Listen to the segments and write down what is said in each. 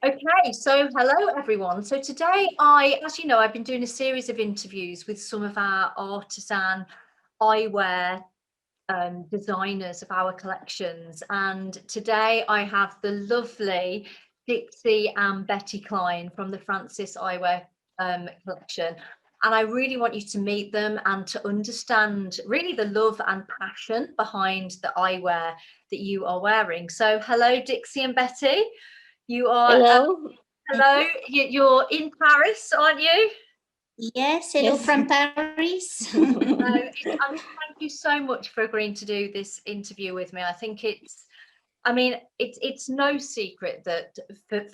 Okay, so hello everyone. So today as you know, I've been doing a series of interviews with some of our artisan eyewear designers of our collections. And today I have the lovely Dixie and Betty Klein from the Francis Eyewear collection. And I really want you to meet them and to understand really the love and passion behind the eyewear that you are wearing. So hello, Dixie and Betty. You are Hello. hello. You're in Paris, aren't you? Yes, hello from Paris. Thank you so much for agreeing to do this interview with me. I think it's no secret that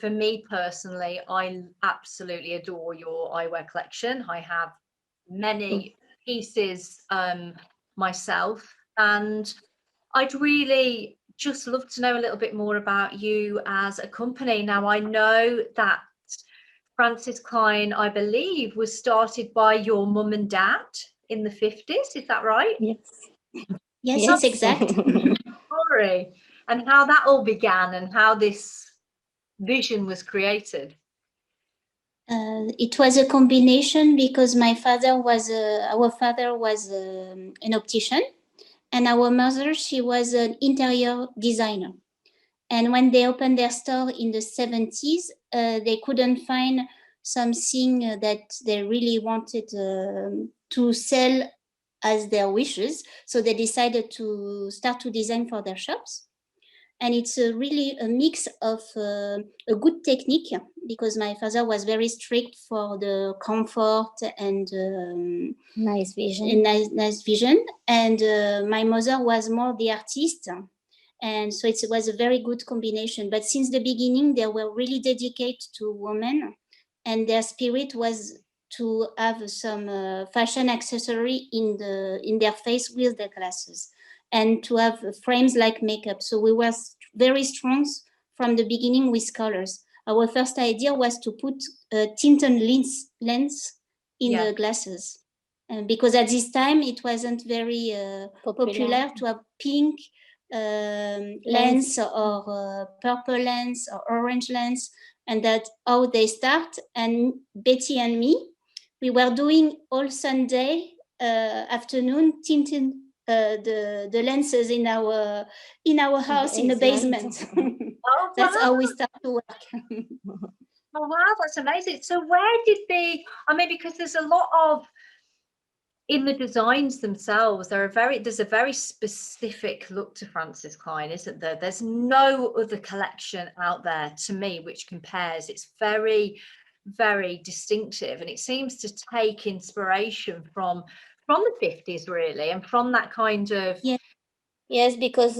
for me personally, I absolutely adore your eyewear collection. I have many pieces myself, and I'd really just love to know a little bit more about you as a company. Now, I know that Francis Klein, I believe, was started by your mum and dad in the 50s. Is that right? Yes. Yes, it's exact. Story and how that all began and how this vision was created. It was a combination because our father was an optician, and our mother, she was an interior designer. And when they opened their store in the 70s, they couldn't find something that they really wanted to sell as their wishes. So they decided to start to design for their shops. And it's really a mix of a good technique, because my father was very strict for the comfort and nice vision. Nice vision. And my mother was more the artist. And so it was a very good combination. But since the beginning, they were really dedicated to women, and their spirit was to have some fashion accessory in their face with the glasses, and to have frames like makeup. So we were very strong from the beginning with colors. Our first idea was to put tinted lens in the glasses, because at this time it wasn't very popular to have pink lens or purple lens or orange lens, and that's how they start. And Betty and me, we were doing all Sunday afternoon tinted the lenses in our house in the basement. Oh, That's wow. how we start to work. Oh wow, that's amazing. So where did because there's a lot of in the designs themselves, there's a very specific look to Francis Klein, isn't there? There's no other collection out there to me which compares. It's very, very distinctive, and it seems to take inspiration from the 50s really, and from that kind of Yes, because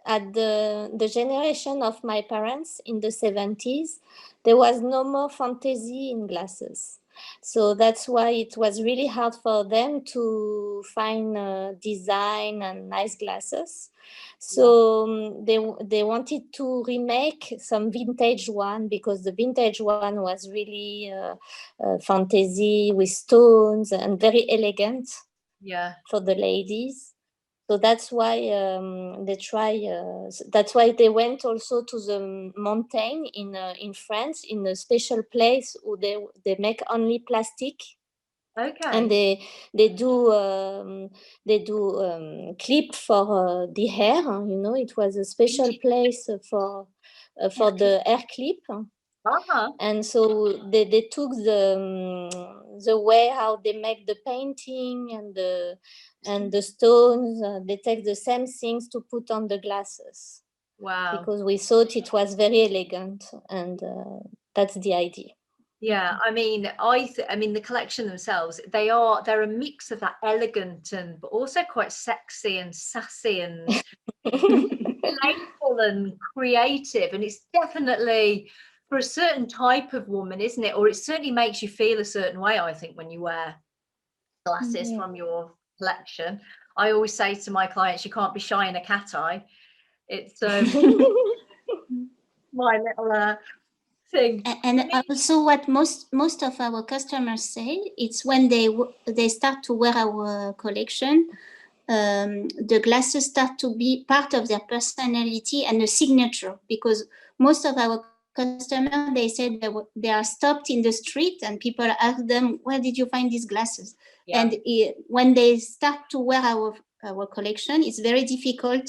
at the generation of my parents in the 70s, there was no more fantasy in glasses. So that's why it was really hard for them to find design and nice glasses. So they wanted to remake some vintage one, because the vintage one was really fantasy with stones and very elegant for the ladies. So that's why they try. That's why they went also to the mountain in France, in a special place where they make only plastic. Okay. And they do clip for the hair. You know, it was a special place for the hair clip. And so they took the way how they make the painting and the stones. They take the same things to put on the glasses. Wow! Because we thought it was very elegant, and that's the idea. Yeah, I mean the collection themselves, they're a mix of that elegant but also quite sexy and sassy and playful and creative, and it's definitely for a certain type of woman, isn't it? Or it certainly makes you feel a certain way, I think, when you wear glasses from your collection. I always say to my clients, you can't be shy in a cat eye. It's my little thing. And also what most of our customers say, it's when they start to wear our collection, the glasses start to be part of their personality and a signature, because most of our customers, they said they are stopped in the street and people ask them, where did you find these glasses? Yeah. And when they start to wear our collection, it's very difficult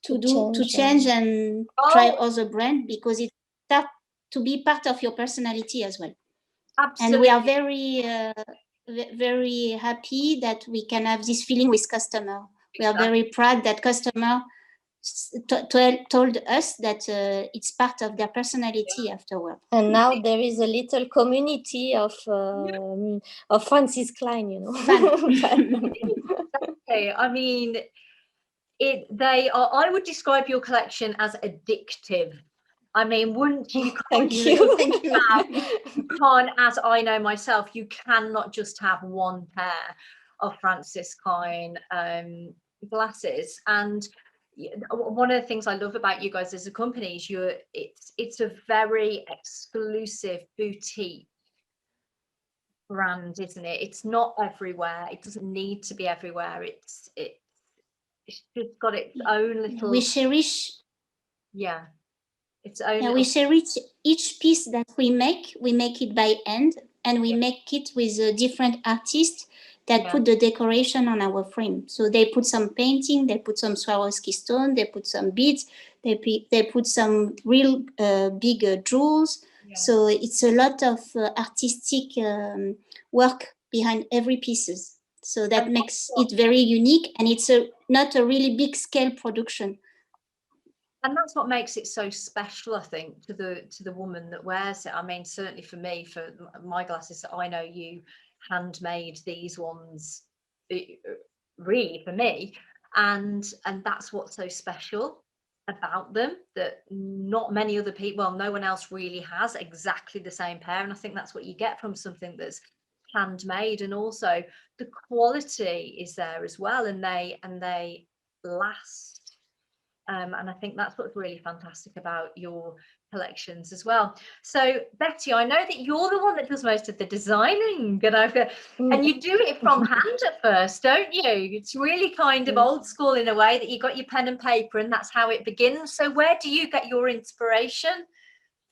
to change and try other brand, because it starts to be part of your personality as well. Absolutely. And we are very happy that we can have this feeling with customer. We are very proud that customer told us that it's part of their personality afterward. And now there is a little community of Francis Klein, you know. Exactly. I mean, I would describe your collection as addictive. I mean, once you Thank you. you can't, as I know myself, you cannot just have one pair of Francis Klein glasses. And one of the things I love about you guys as a company is it's a very exclusive boutique brand, isn't it? It's not everywhere. It doesn't need to be everywhere. It's just got its own little. We cherish. Yeah. Its own. Yeah, we cherish each piece that we make. We make it by hand, and we make it with a different artist that put the decoration on our frame. So they put some painting, they put some Swarovski stone, they put some beads, they put some real big jewels. Yeah. So it's a lot of artistic work behind every pieces. So that makes it very unique, and it's not a really big scale production. And that's what makes it so special, I think, to the woman that wears it. I mean, certainly for me, for my glasses, I know you handmade these ones, really, for me, and that's what's so special about them, that not many other people, well, no one else really has exactly the same pair. And I think that's what you get from something that's handmade, and also the quality is there as well, and they last. And I think that's what's really fantastic about your collections as well. So Betty, I know that you're the one that does most of the designing, and you do it from hand at first, don't you? It's really kind of old school in a way, that you got your pen and paper and that's how it begins. So where do you get your inspiration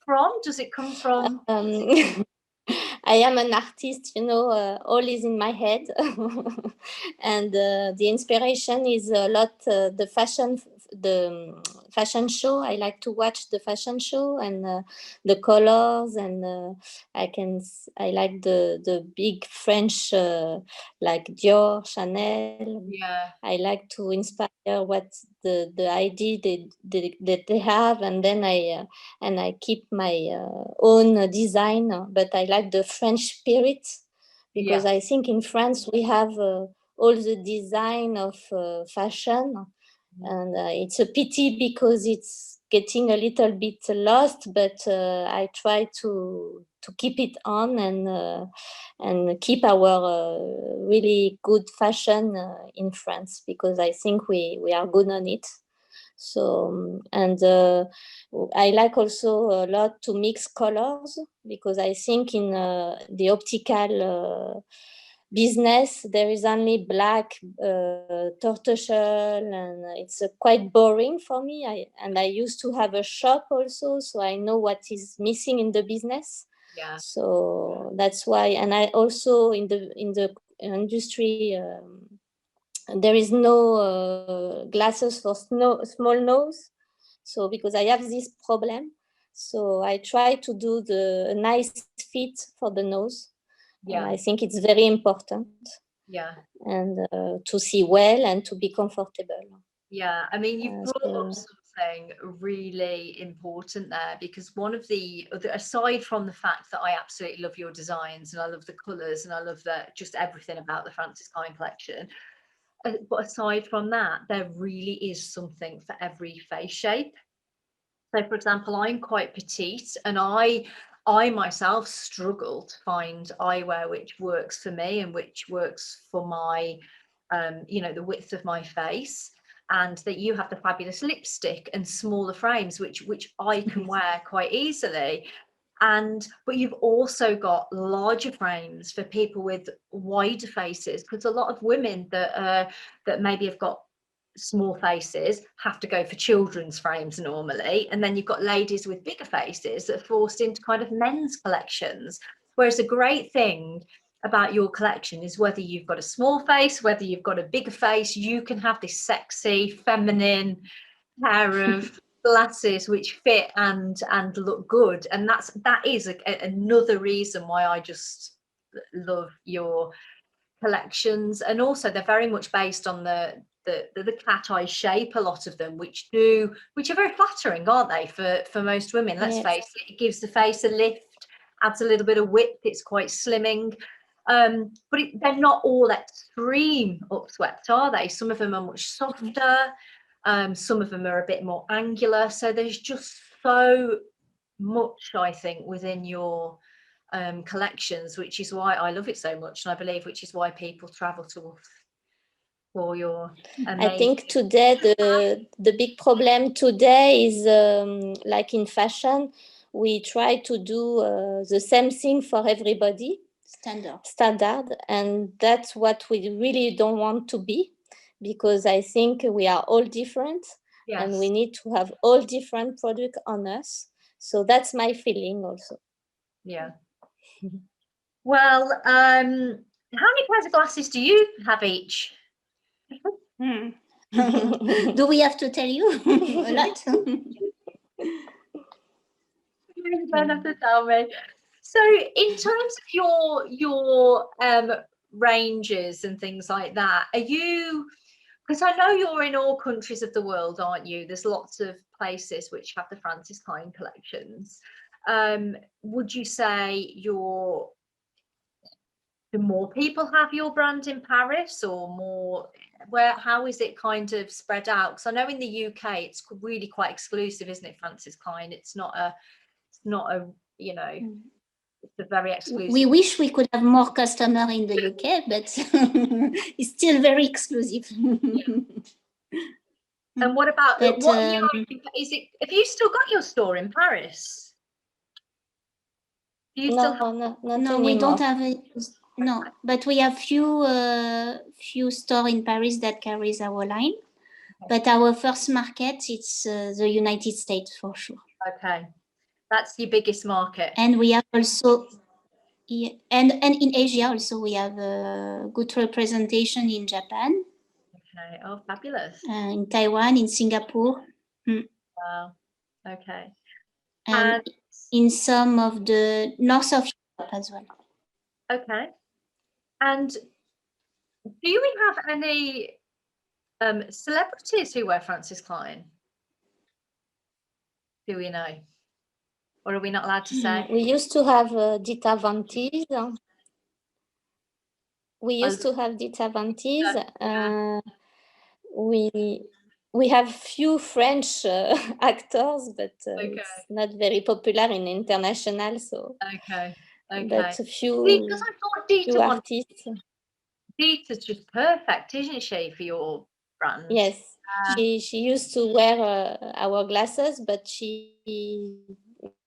from? Does it come from? I am an artist, you know, all is in my head. And the inspiration is a lot the fashion show. I like to watch the fashion show, and the colors, and I like the big French like Dior, Chanel. Yeah. I like to inspire what the idea that they have, and then I keep my own design, but I like the French spirit, because I think in France we have all the design of fashion, and it's a pity because it's getting a little bit lost, but I try to keep it on, and keep our really good fashion in France, because I think we are good on it. So, and I like also a lot to mix colors, because I think in the optical business there is only black, tortoiseshell, and it's quite boring for me. I used to have a shop also, so I know what is missing in the business. Yeah. So that's why, and I also in the industry. There is no glasses for small nose, so because I have this problem, so I try to do a nice fit for the nose. And I think it's very important. Yeah. And to see well and to be comfortable. Yeah, I mean, you've brought up something really important there, because one of the aside from the fact that I absolutely love your designs and I love the colours and I love just everything about the Francis Klein collection, but aside from that, there really is something for every face shape. So, for example, I'm quite petite, and I myself struggle to find eyewear which works for me and which works for my, the width of my face. And that you have the fabulous lipstick and smaller frames, which I can wear quite easily. But you've also got larger frames for people with wider faces, because a lot of women that maybe have got small faces have to go for children's frames normally, and then you've got ladies with bigger faces that are forced into kind of men's collections. Whereas the great thing about your collection is whether you've got a small face, whether you've got a bigger face, you can have this sexy feminine pair of glasses which fit and look good. And that is another reason why I just love your collections. And also they're very much based on the cat eye shape, a lot of them, which are very flattering, aren't they, for most women? Let's face it, it gives the face a lift, adds a little bit of width, it's quite slimming. But they're not all extreme upswept, are they? Some of them are much softer, some of them are a bit more angular. So there's just so much, I think, within your collections, which is why I love it so much, and I believe which is why people travel to us for your amazing... I think today the big problem today is like in fashion, we try to do the same thing for everybody, standard, and that's what we really don't want to be, because I think we are all different. Yes. And we need to have all different products on us. So that's my feeling also. Yeah. Well, how many pairs of glasses do you have each? Do we have to tell you a lot? You don't have to tell me. So in terms of your ranges and things like that, are you, because I know you're in all countries of the world, aren't you? There's lots of places which have the Francis Klein collections. Would you say do more people have your brand in Paris, or more, how is it kind of spread out? Because I know in the UK it's really quite exclusive, isn't it, Francis Klein? It's not a you know, it's a very exclusive. We wish we could have more customers in the UK, but it's still very exclusive. Yeah. And what about is it? Have you still got your store in Paris? Do you still have... No, we don't have it. No, but we have few stores in Paris that carries our line. Okay. But our first market, it's the United States for sure. Okay, that's your biggest market. And we have also, and in Asia also we have a good representation in Japan. Okay, oh, fabulous. In Taiwan, in Singapore. Wow, okay. And in some of the north of Europe as well. Okay. And do we have any celebrities who wear Francis Klein? Do we know? Or are we not allowed to say? We used to have Dita Vantis. We have few French actors, but it's not very popular in international. So okay. But a few, because I thought Dita artists. Dita's just perfect, isn't she, for your brand? Yes, she used to wear our glasses, but she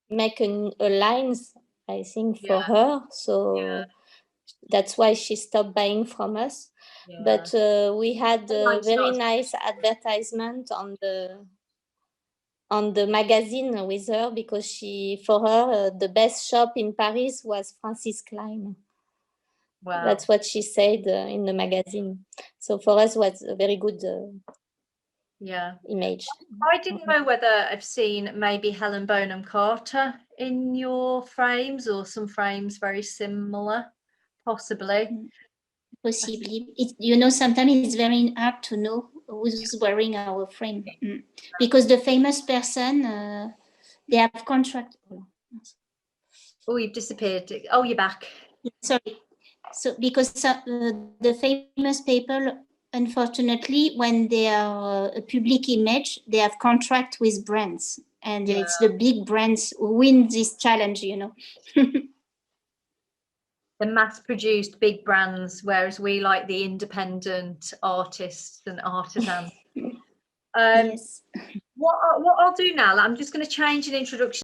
make a lines, I think, for her. So that's why she stopped buying from us. Yeah. But we had a very nice advertisement on the magazine with her, because for her the best shop in Paris was Francis Klein. Wow. That's what she said in the magazine. So for us, was a very good image. I didn't know whether I've seen maybe Helen Bonham Carter in your frames, or some frames very similar, possibly. Possibly. Sometimes it's very hard to know who's wearing our frame. Because the famous person, they have contract. Oh, you've disappeared. Oh, you're back. Sorry. So because the famous people, unfortunately, when they are a public image, they have contract with brands, and it's the big brands who win this challenge, The mass-produced big brands, whereas we like the independent artists and artisans. Yes. What I'll do now, I'm just going to change an introduction